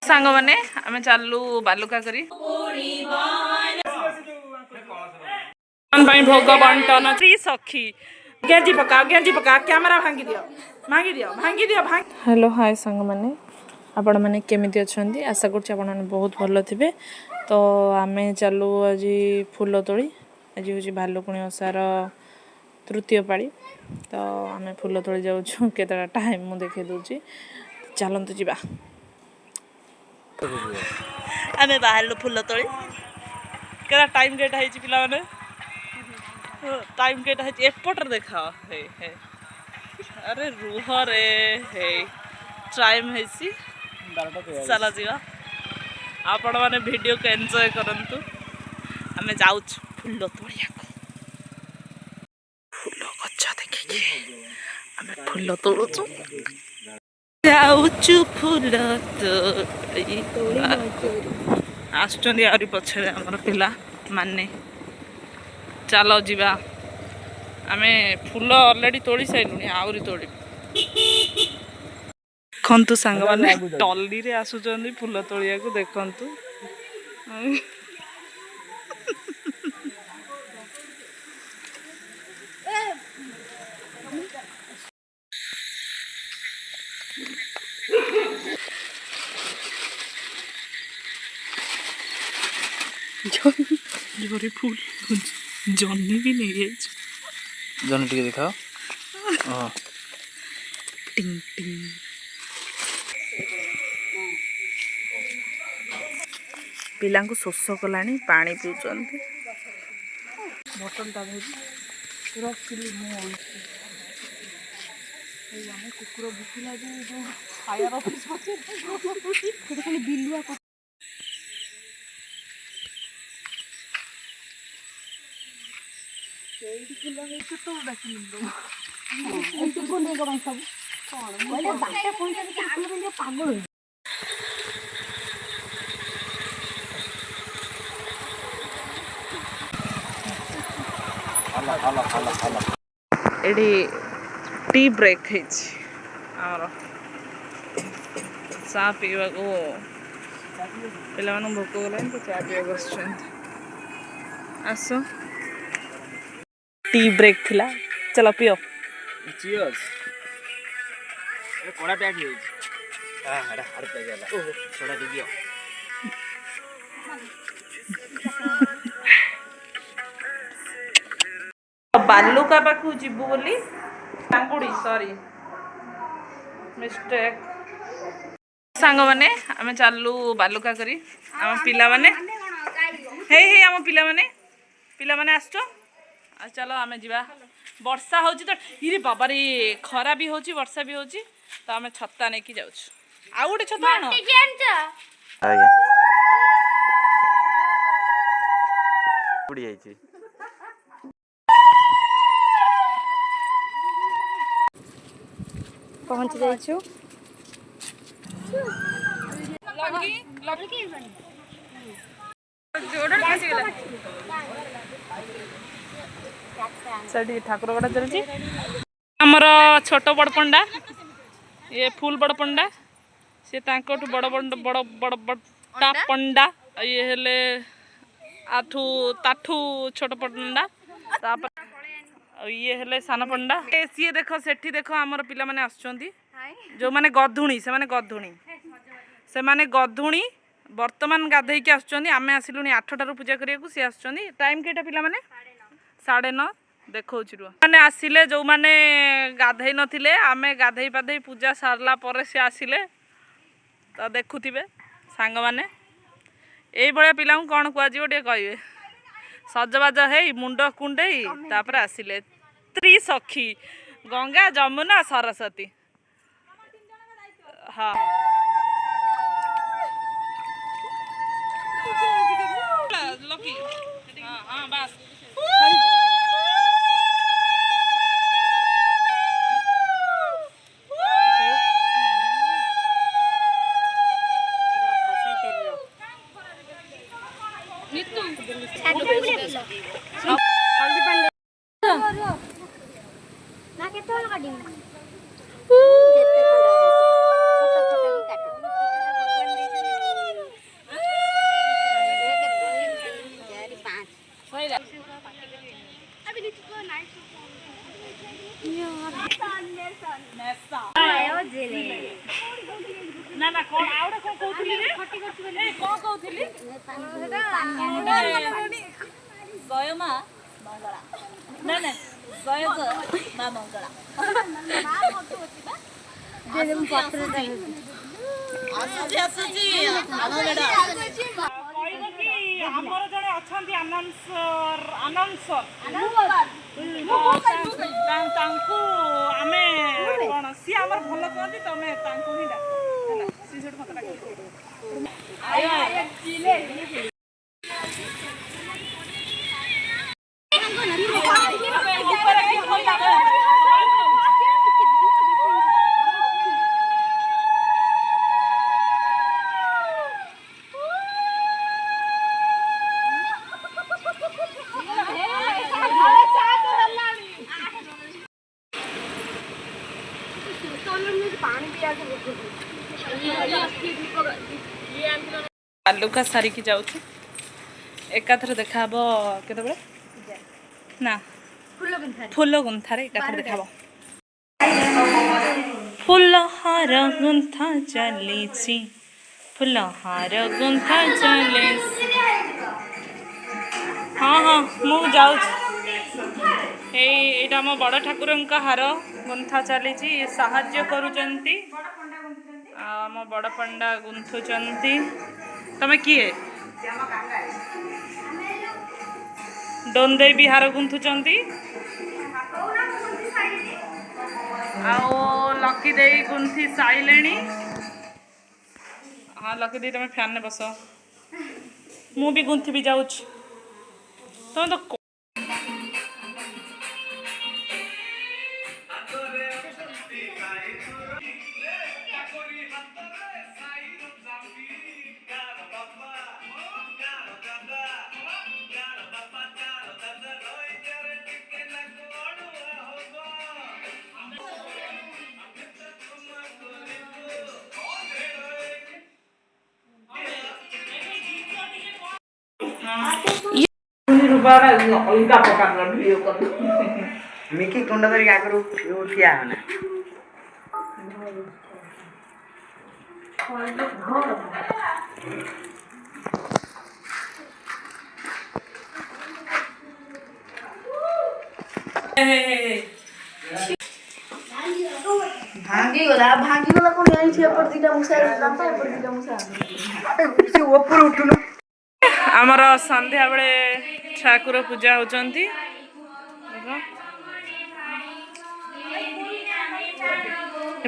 सांग माने आमे चालू बालुका करी भोग बंटन सखी गेंजी पका कैमरा भांगी दियो। हेलो हाय सांग माने आपण माने केमिति अछंती आशा करछि आपण माने बहुत भलो थिबे। तो आमे चालू आज फूल तोड़ी आज हूँ भालुकुणी ओषार तृतीय पाड़ी। तो आमे फूल तोड़ी जाऊँ केतटा टाइम मु देखे दूची चलतु जीवा आमे बाहर फूल तोड़ी केटा टाइम केटा है पिला माने टाइम केटा है एपटर देखा हे हे अरे रुह रे हे टाइम है चला जीवा आपण माने वीडियो को एंजॉय करंतु आमे जाऊ फूल तोड़िया फूल गच्छ देखिए आमे फूल तोड़ुचु जाऊचु फूल तोड़ी आसुचंदी आरी पछरे हमर पिला माने चलो जीवा आमे फूल ऑलरेडी तोड़ी साइलुनी आउरी तोड़ी देखंतु सांग माने टल्ली रे आसुचंदी फूल तोड़िया को देखंतु जोरी फूल जन्नी भी नहीं है जन्नी टिके दिखाओ हां टिंग टिंग पिला को शोष कलानी पानी पीउचंती बोतल ता भेजी रखली मु कुकुर भुकिला जो फायर ऑफिस पछे खाली बिलुआ टी ब्रेक है चा पीवा को पे भोक गलानी तो चा पीवा बस आस टी ब्रेक थिला चलो पियो चीयर्स ए कोड़ा पैक हो हां हर पे गेला थोड़ा दियो बालुका पाखु जीवु बोली सांगुड़ी सॉरी मिस्टेक सांग माने आमे चालू बालुका करी आम पिला माने हे हे आम पिला माने आसचो आ चलो आमे जीवा वर्षा होची तो इरे बाबा रे खरा भी होची वर्षा भी होची तो आमे छत्ता नेकी जाउछु आ गोटे छत्ता आनो आगे उड़ी जाईची पहुंच जाइछु ठाकुर बड़ा चलती आमर छोट बड़ पंडा ये फूल बड़ पंडा सी बड़ बड़ बड़ बड़ बड़ा पंडा ये हेले आठू ताठू छोट पंडा ये हेले सान पंडा सी देख सेठी देख आमर पिला माने आसुचंती जो माने गधुणी से माने गधुणी वर्तमान गाधे के आसुचंती आमे आसिलुनी 8टारू पूजा करिया सी आसुचंती टाइम केटा पिला माने 9:30 देखौछि रु माने आसिले जो माने गाधे नथिले आमे गाधे पाधे पूजा सारला परे से आसिले तो देखुथिबे सांग माने एई बळा पिला कोन कुआ जीवो टे कहबे सजबाज हे मुंड कुंडेई तापर आसिले त्रिसखी गंगा जमुना सरस्वती हाँ लकी हाँ हाँ बस ना केतोल काटी ଆଉଡା କଣ କହୁଥିଲି ରେ ଏ କଣ କହୁଥିଲି ଗୟମା ମଙ୍ଗଳା ନା ନା ଗୟଜ ମା ମଙ୍ଗଳା ଆସୁଛି ଆଣ ମ୍ୟାଡାମ କହିବ କି ଆମର ଜଣେ ଅଛନ୍ତି ତାଙ୍କୁ ଆମେ କଣ ସିଏ ଆମର ଭଲ କୁହନ୍ତି ତମେ ତାଙ୍କୁ ହିଁ ଡାକ ହେଲା ସିଏ ସେଠୁ ମତେ ଡାକିବ ବାଲୁକା ସାରିକି ଯାଉଛୁ ଏକାଥରେ ଦେଖାହବ କେତେବେଳେ ନା ଫୁଲ ଗୁନ୍ଥାରେ ଏକାଥରେ ଦେଖାହବ ଫୁଲ ହାର ଗୁନ୍ଥା ଚାଲିଛି ଫୁଲ ହାର ଗୁନ୍ଥା ଚାଲିଛି ହଁ ହଁ ମୁଁ ଯାଉଛି ଏଇଟା ଆମ ବଡ଼ ଠାକୁରଙ୍କ ହାର ଗୁନ୍ଥା ଚାଲିଛି ସାହାଯ୍ୟ କରୁଛନ୍ତି ଆଉ ଆମ ବଡ଼ ପଣ୍ଡା ଗୁନ୍ଥୁଛନ୍ତି ତମେ କିଏ ଡୋନ୍ଦେଇ ବି ହାର ଗୁନ୍ଥୁଛନ୍ତି ଆଉ ଲକି ଦେଇ ଗୁନ୍ଥି ସାଇଲେଣି ହଁ ଲକି ଦେଇ ତମେ ଫ୍ୟାନ୍ରେ ବସ ମୁଁ ବି ଗୁନ୍ଥି ବି ଯାଉଛି ତମେ ତ ଅଲଗା ପ୍ରକାରର ଭିଡ଼ିଓ କରୁ ମିକି କୁଣ୍ଡ ଧରିକି ଆଗରୁ ଠିଆ ହନା ଭାଙ୍ଗିଗଲା କଣ ଜାଣିଛି ଏପଟ ଦିଟା ମୂଷା ଏପଟ ଦିଟା ମୂଷା ଉପରୁ ଉଠୁନୁ ଆମର ସନ୍ଧ୍ୟାବେଳେ ଠାକୁର ପୂଜା ହଉଛନ୍ତି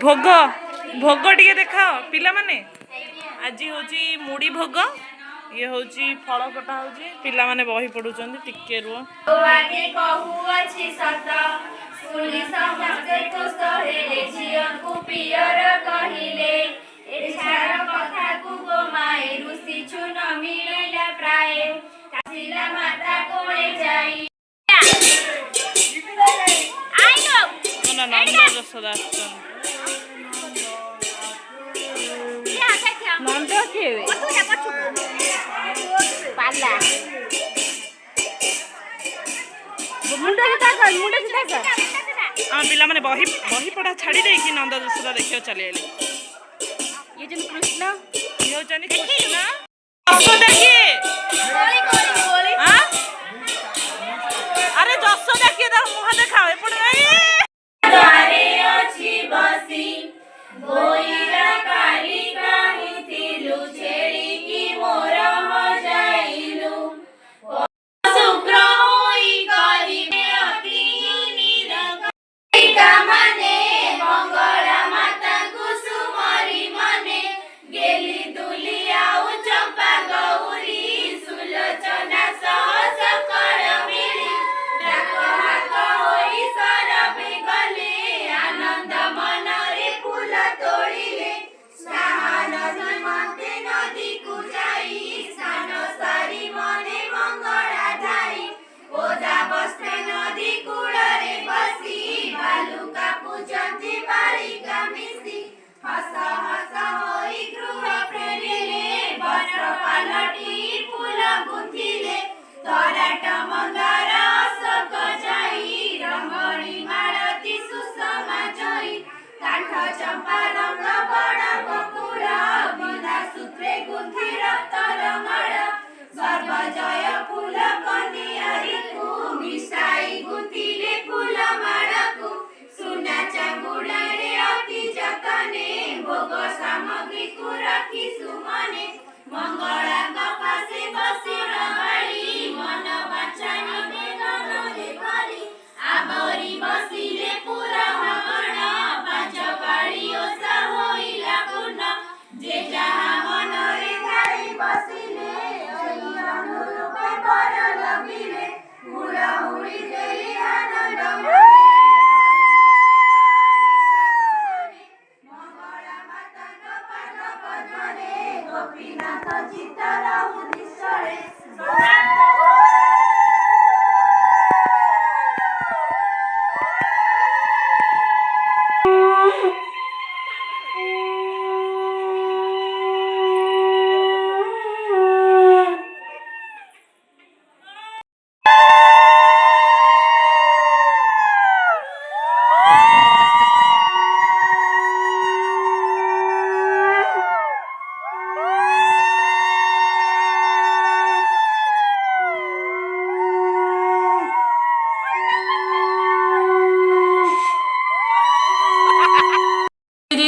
ଭୋଗ ଭୋଗ ଟିକେ ଦେଖାଅ ପିଲାମାନେ ଆଜି ହଉଛି ମୁଢି ଭୋଗ ଇଏ ହଉଛି ଫଳ କଟା ହଉଛି ପିଲାମାନେ ବହି ପଢୁଛନ୍ତି ଟିକେ ରୁହ ନନ୍ଦ ଯଶୋଦା ନନ୍ଦ କିଏ ଆମ ପିଲାମାନେ ବହି ପଢା ଛାଡ଼ି ଦେଇକି ନନ୍ଦ ଯଶୋଦା ଦେଖିବାକୁ ଚାଲିଗଲେ କୃଷ୍ଣ ଇଏ ହଉଛନ୍ତି କୃଷ୍ଣ ଯଶୋଦା କିଏ ଆରେ ଯଶୋଦା କିଏ ତା ମୁହଁ ଦେଖାଅ ଏପଟେ Geli dulia u chompa go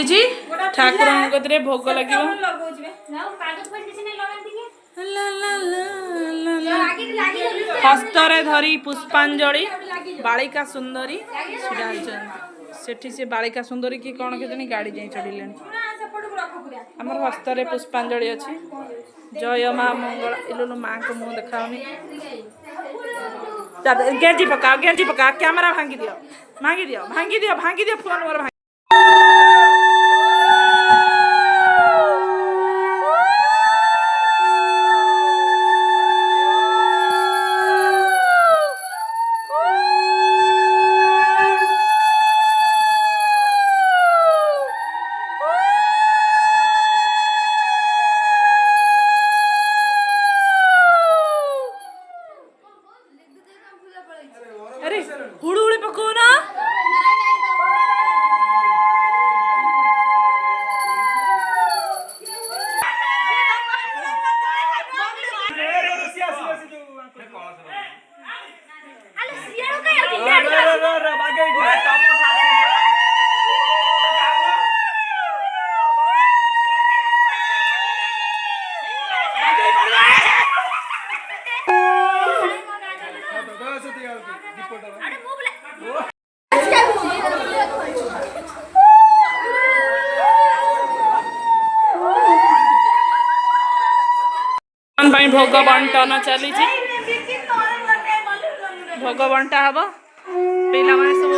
ji Thakur Gadre भोग लगे हस्तरे धरी पुष्पांजलि बालिका सुंदरी सेठी से बालिका सुंदरी की कौन के गाड़ी जाई चढ़िले आमर हस्तरे पुष्पांजलि अच्छी जय माँ मंगल इलुलु माँ को मुँह देखाओनी गेंजी पका कैमरा भांगी दियो फोन मोर भांगी अरे हुड़ुहुड़ी पको ना भोग बंटन चली भोग बंटा हम पिला माने सब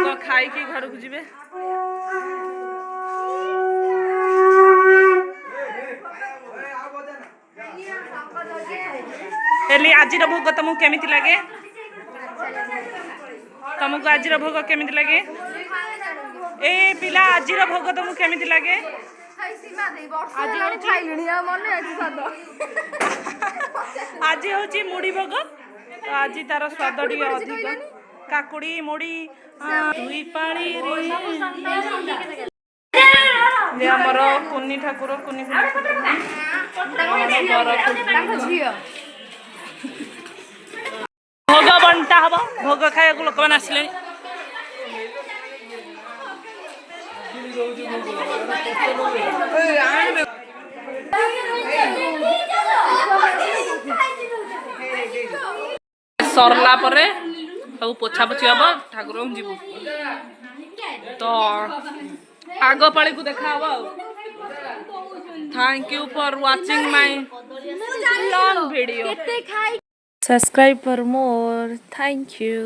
भोग खाई की घर को जीवे हेली आज भोग तुमको केमिति लगे तुमको आज भोग केमिति लगे ए पिला आज भोग तुमको केमिति लगे आज हूँ मुड़ी भोग तो आज तार स्वाद टे अधिक काकुड़ी मुड़ी दुई पाड़ी आमर कुनी ठाकुर कुनी भोग बंटा हम भोग खाया लोक मैंने आसिले सरला परे सब पोछा पोछी हम ठाकुर जीवु तो आग पाली को देखा हम thank you for watching my long video subscribe for more thank you.